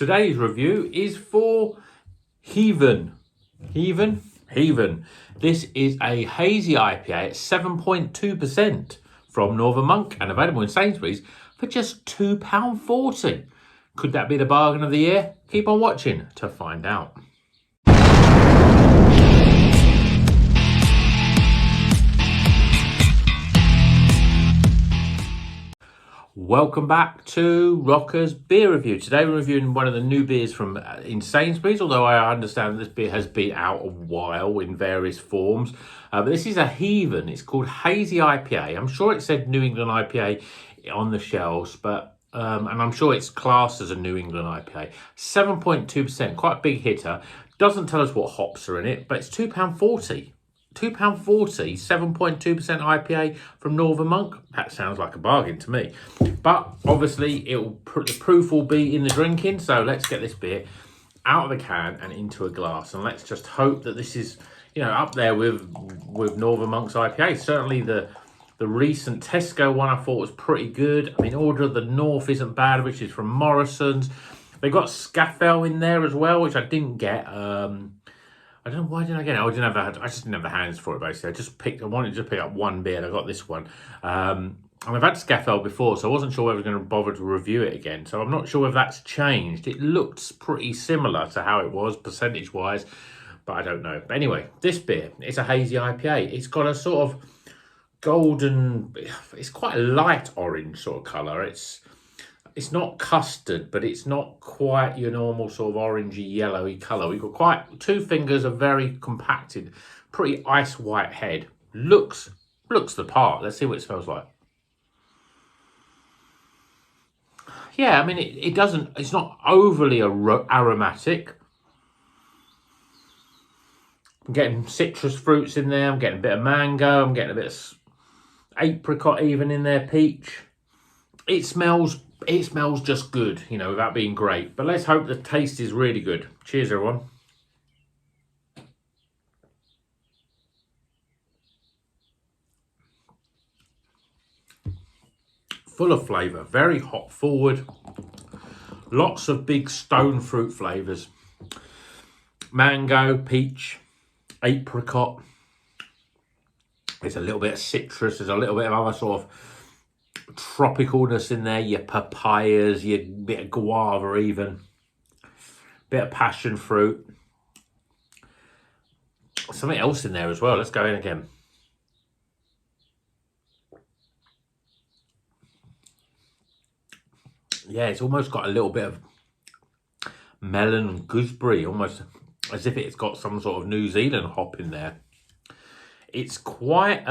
Today's review is for Heathen. Heathen. This is a hazy IPA at 7.2% from Northern Monk and available in Sainsbury's for just £2.40. Could that be the bargain of the year? Keep on watching to find out. Welcome back to Rocker's Beer Review. Today we're reviewing one of the new beers from in Sainsbury's, although I understand this beer has been out a while in various forms. But this is a Heathen. It's called Hazy IPA. I'm sure it said New England IPA on the shelves, but and I'm sure it's classed as a New England IPA. 7.2%, quite a big hitter. Doesn't tell us what hops are in it, but it's £2.40. £2.40, 7.2% IPA from Northern Monk. That sounds like a bargain to me. But obviously, the proof will be in the drinking. So let's get this beer out of the can and into a glass. And let's just hope that this is, up there with Northern Monk's IPA. Certainly the recent Tesco one I thought was pretty good. I mean, Order of the North isn't bad, which is from Morrison's. They got Scaffell in there as well, which I didn't get. I don't know, why did I get it? I just didn't have the hands for it, basically. I wanted to pick up one beer and I got this one. And I've had Scaffell before, so I wasn't sure whether I was going to bother to review it again. So I'm not sure if that's changed. It looked pretty similar to how it was percentage-wise, but I don't know. But anyway, this beer, it's a hazy IPA. It's got a sort of golden, it's quite a light orange sort of colour. It's not custard, but it's not quite your normal sort of orangey, yellowy colour. We've got quite two fingers, a very compacted, pretty ice white head. Looks the part. Let's see what it smells like. Yeah, I mean, it's not overly aromatic. I'm getting citrus fruits in there. I'm getting a bit of mango. I'm getting a bit of apricot even in there, peach. It smells just good, without being great. But let's hope the taste is really good. Cheers, everyone. Full of flavour, very hop forward. Lots of big stone fruit flavours. Mango, peach, apricot. There's a little bit of citrus. There's a little bit of other sort of tropicalness in there, your papayas, your bit of guava even, bit of passion fruit, something else in there as well. Let's go in again. Yeah, it's almost got a little bit of melon and gooseberry, almost as if it's got some sort of New Zealand hop in there. It's quite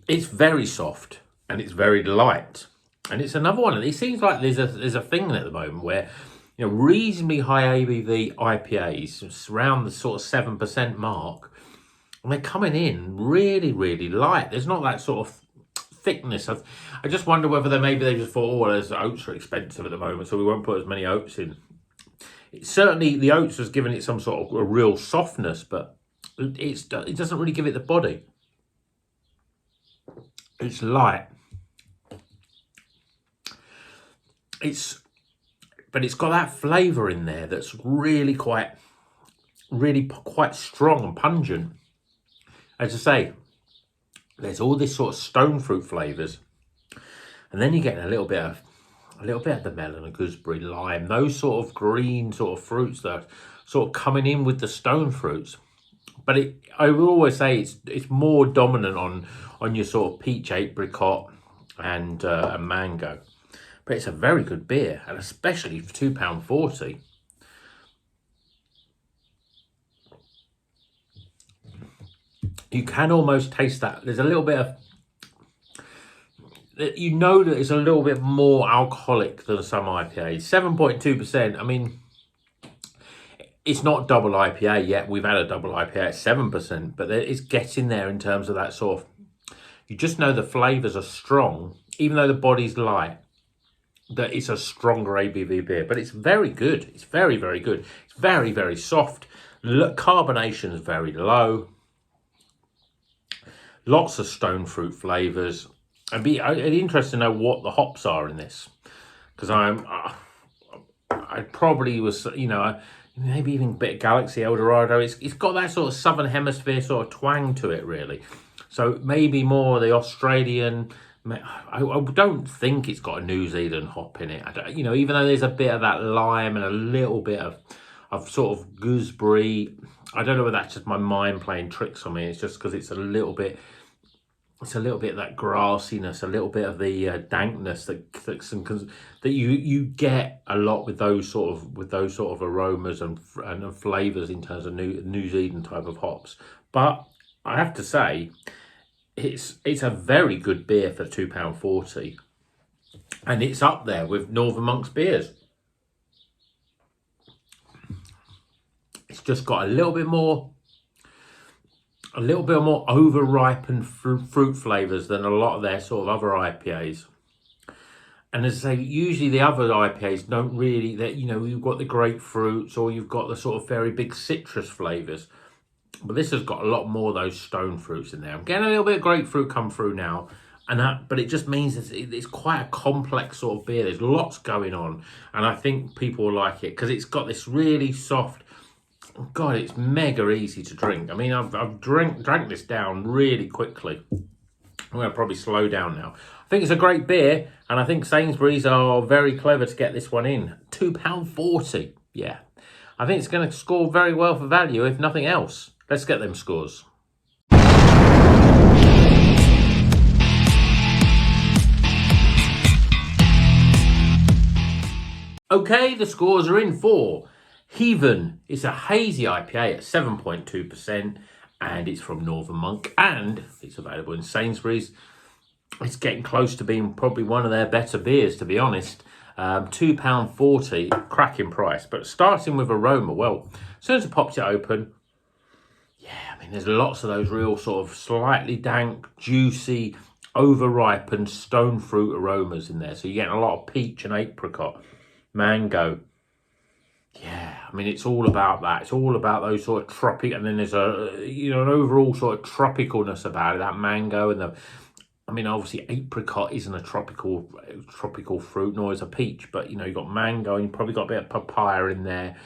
it's very soft and it's very light, and it's another one. It seems like there's a thing at the moment where reasonably high ABV IPAs around the sort of 7% mark, and they're coming in really, really light. There's not that sort of thickness. I just wonder whether they just thought, oh, well, oats are expensive at the moment, so we won't put as many oats in. Certainly the oats has given it some sort of a real softness, but it doesn't really give it the body. It's light. But it's got that flavour in there that's really quite strong and pungent. As I say, there's all this sort of stone fruit flavours, and then you get a little bit of the melon and gooseberry, lime, those sort of green sort of fruits that are sort of coming in with the stone fruits. But I will always say it's more dominant on your sort of peach, apricot, and mango. But it's a very good beer, and especially for £2.40. You can almost taste that. There's a little bit of, that it's a little bit more alcoholic than some IPAs. 7.2%. I mean, it's not double IPA yet. We've had a double IPA at 7%, but it's getting there in terms of that sort of, you just know the flavours are strong, even though the body's light, that it's a stronger ABV beer. But it's very good. It's very, very good. It's very, very soft. Carbonation is very low. Lots of stone fruit flavours. I'd be interested to know what the hops are in this. because I probably was, maybe even a bit of Galaxy Eldorado. It's got that sort of Southern Hemisphere sort of twang to it, really. So maybe more the Australian. I don't think it's got a New Zealand hop in it. I don't, even though there's a bit of that lime and a little bit of sort of gooseberry. I don't know whether that's just my mind playing tricks on me. It's just because it's a little bit of that grassiness, a little bit of the dankness that you get a lot with those sort of aromas and flavors in terms of New Zealand type of hops. But I have to say, it's a very good beer for £2.40, and it's up there with Northern Monk's beers. It's just got a little bit more over-ripened fruit flavors than a lot of their sort of other IPAs. And as I say, usually the other IPAs don't really, that you've got the grapefruits or you've got the sort of very big citrus flavors. But this has got a lot more of those stone fruits in there. I'm getting a little bit of grapefruit come through now, but it just means it's quite a complex sort of beer. There's lots going on, and I think people will like it because it's got this really soft. God, it's mega easy to drink. I mean, I've drank this down really quickly. I'm going to probably slow down now. I think it's a great beer, and I think Sainsbury's are very clever to get this one in. £2.40. Yeah. I think it's going to score very well for value, if nothing else. Let's get them scores. Okay, the scores are in for Heathen. It's a hazy IPA at 7.2%, and it's from Northern Monk, and it's available in Sainsbury's. It's getting close to being probably one of their better beers, to be honest. £2.40, cracking price. But starting with aroma, well, as soon as I popped it open, yeah, I mean, there's lots of those real sort of slightly dank, juicy, over-ripened stone fruit aromas in there. So you're getting a lot of peach and apricot, mango. Yeah, I mean, it's all about that. It's all about those sort of tropical, and then there's an overall sort of tropicalness about it, that mango and obviously apricot isn't a tropical fruit, nor is a peach, but you've got mango and you've probably got a bit of papaya in there.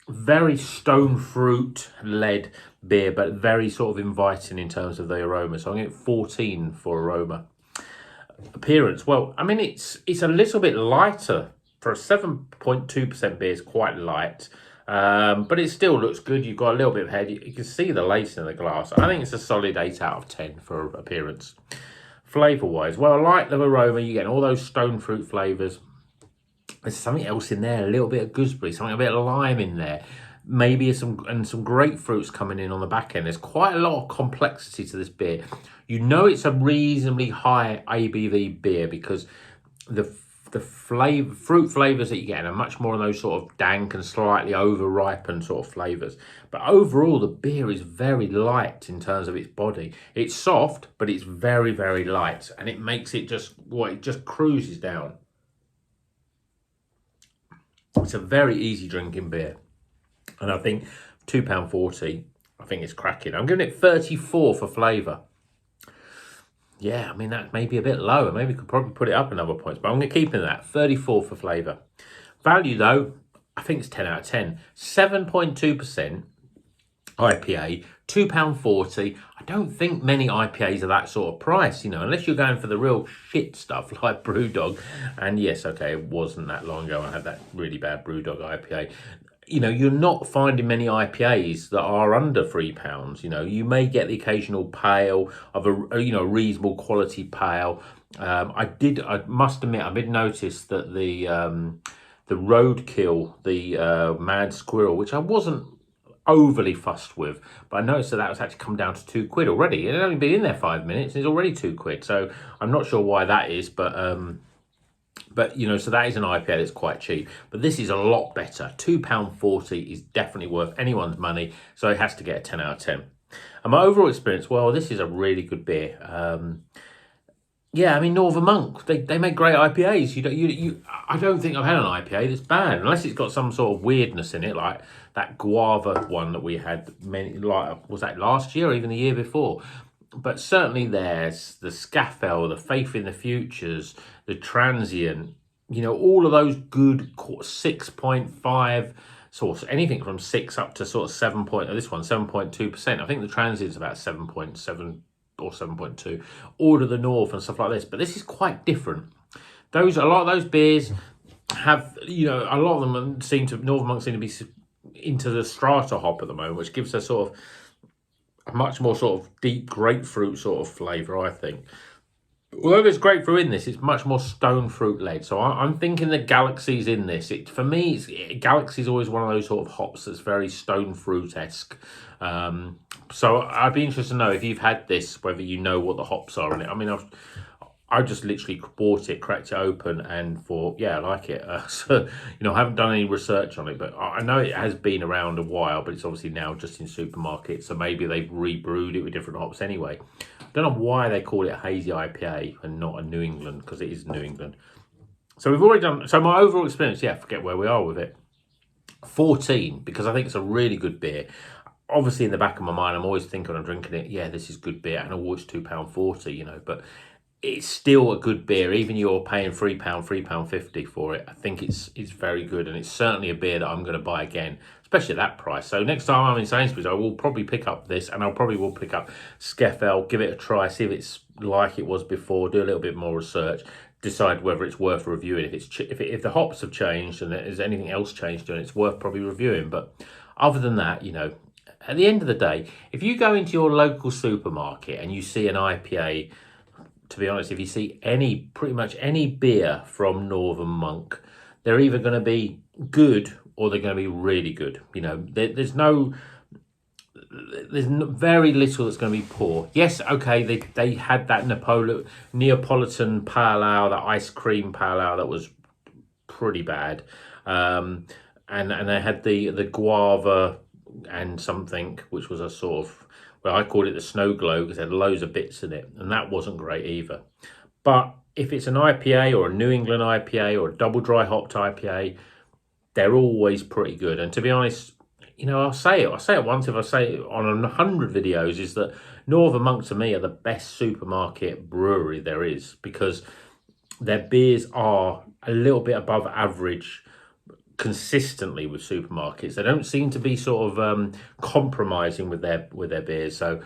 Very stone fruit led beer, but very sort of inviting in terms of the aroma. So I'm getting 14 for aroma. Appearance, well, I mean, it's a little bit lighter for a 7.2% beer. It's quite light, but it still looks good. You've got a little bit of head. You can see the lace in the glass. I think it's a solid 8 out of 10 for appearance. Flavour wise, well, I like the aroma. You get all those stone fruit flavours. There's something else in there, a little bit of gooseberry, a bit of lime in there, maybe some grapefruits coming in on the back end. There's quite a lot of complexity to this beer. It's a reasonably high ABV beer because the fruit flavors that you get are much more of those sort of dank and slightly over-ripened sort of flavors. But overall, the beer is very light in terms of its body. It's soft, but it's very, very light, and it makes it it just cruises down. It's a very easy drinking beer, and I think £2.40, I think it's cracking. I'm giving it 34 for flavour. Yeah, I mean, that may be a bit lower. Maybe could probably put it up another points, but I'm going to keep it that 34 for flavour. Value, though, I think it's 10 out of 10. 7.2% IPA, £2.40. I don't think many IPAs are that sort of price, unless you're going for the real shit stuff like Brewdog. And yes, okay, it wasn't that long ago I had that really bad Brewdog IPA. You're not finding many IPAs that are under £3. You may get the occasional pale of a reasonable quality pale. I must admit, I did notice that the Roadkill, the Mad Squirrel, which I wasn't overly fussed with, but I noticed that was actually come down to £2 already. It had only been in there 5 minutes and it's already £2. So I'm not sure why that is, but so that is an IPA that's quite cheap. But this is a lot better. £2.40 is definitely worth anyone's money, so it has to get a 10 out of 10. And my overall experience, well, this is a really good beer. Yeah, I mean, Northern Monk, they make great IPAs. I don't think I've had an IPA that's bad, unless it's got some sort of weirdness in it, like that guava one that we had was that last year or even the year before? But certainly there's the Scaffell, the Faith in the Futures, the Transient. you know, all of those good 6.5 source, anything from 6 up to sort of 7 point, this one 7.2%. I think the transit's about 7.7 or 7.2, Order the North and stuff like this. But this is quite different. A lot of those beers have, you know, a lot of them Northern Monk seem to be into the strata hop at the moment, which gives a sort of a much more sort of deep grapefruit sort of flavour, I think. Although there's grapefruit in this, it's much more stone fruit led. So I'm thinking the Galaxy's in this. For me, Galaxy's always one of those sort of hops that's very stone fruit-esque. So I'd be interested to know if you've had this, whether you know what the hops are in it. I mean, I just literally bought it, cracked it open, and thought, yeah, I like it. So, you know, I haven't done any research on it, but I know it has been around a while, but it's obviously now just in supermarkets. So maybe they've rebrewed it with different hops anyway. I don't know why they call it a hazy IPA and not a New England, because it is New England. So we've already done, so my overall experience, yeah, forget where we are with it. 14, because I think it's a really good beer. Obviously, in the back of my mind, I'm always thinking I'm drinking it, yeah, this is good beer, and it's £2.40, you know, but it's still a good beer. Even you're paying £3.50 for it, I think it's very good, and it's certainly a beer that I'm going to buy again, especially at that price. So next time I'm in Sainsbury's, I will probably pick up this, and I probably will pick up Skeffel, give it a try, see if it's like it was before, do a little bit more research, decide whether it's worth reviewing. If the hops have changed and there's anything else changed, and it's worth probably reviewing. But other than that, you know, at the end of the day, if you go into your local supermarket and you see an IPA, to be honest, if you see pretty much any beer from Northern Monk, they're either going to be good or they're going to be really good. You know, there's very little that's going to be poor. Yes, okay, they had that Neapolitan pale ale, that ice cream pale ale that was pretty bad, and they had the guava and something, which was a sort of, well, I called it the snow globe because it had loads of bits in it, and that wasn't great either. But if it's an IPA or a New England IPA or a double dry hopped IPA, they're always pretty good. And to be honest, you know, I'll say it once, if I say it on 100 videos, is that Northern Monk to me are the best supermarket brewery there is, because their beers are a little bit above average consistently with supermarkets. They don't seem to be sort of compromising with their beers. So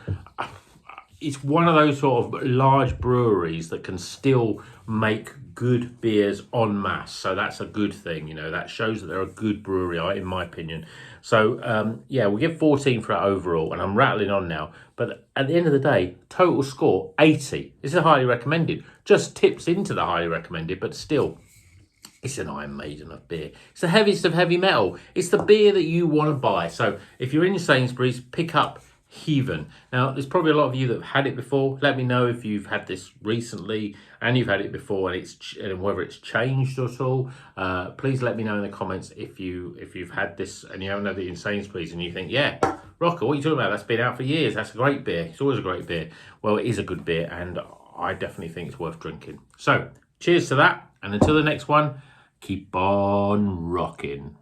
it's one of those sort of large breweries that can still make good beers en masse. So that's a good thing, you know, that shows that they're a good brewery, in my opinion. So yeah, we'll give 14 for that overall, and I'm rattling on now. But at the end of the day, total score 80. This is highly recommended. Just tips into the highly recommended, but still, it's an Iron Maiden of beer. It's the heaviest of heavy metal. It's the beer that you want to buy. So if you're in Sainsbury's, pick up Heathen. Now, there's probably a lot of you that have had it before. Let me know if you've had this recently and you've had it before, and whether it's changed at all. Please let me know in the comments if you've had this and you haven't had it in Sainsbury's and you think, yeah, Rocker, what are you talking about? That's been out for years. That's a great beer. It's always a great beer. Well, it is a good beer, and I definitely think it's worth drinking. So cheers to that, and until the next one, keep on rocking.